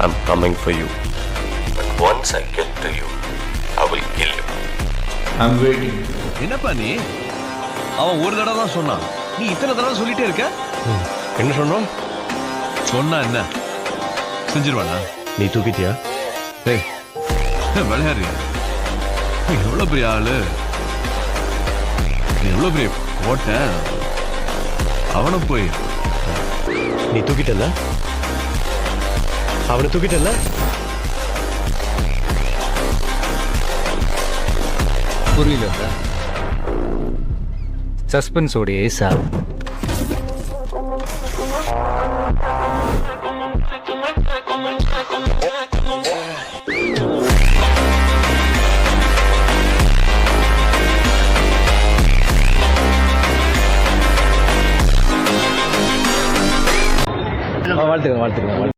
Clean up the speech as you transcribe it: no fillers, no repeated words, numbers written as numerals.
I'm coming for you. But once I get to you, I will kill you. I'm waiting. என்னப்பா நீ? அவன் ஒரு தடவை தான் சொன்னான். நீ இத்தனை தடவை சொல்லிட்டே இருக்க? என்ன சொன்னோம்? சொன்னா என்ன? செஞ்சிருவானா? நீ தூக்கிட்டியா? டேய், விளையாடுறியா? நீ எவ்வளவு பெரிய ஆளு? நீ எவ்வளவு பெரிய கோட்டை? அவனை போய் நீ தூக்கிட்டல? அவனை தூக்கிட்டல? புரியல சஸ்பென்ஸோடைய சார் வாழ்த்துக்கிறேன்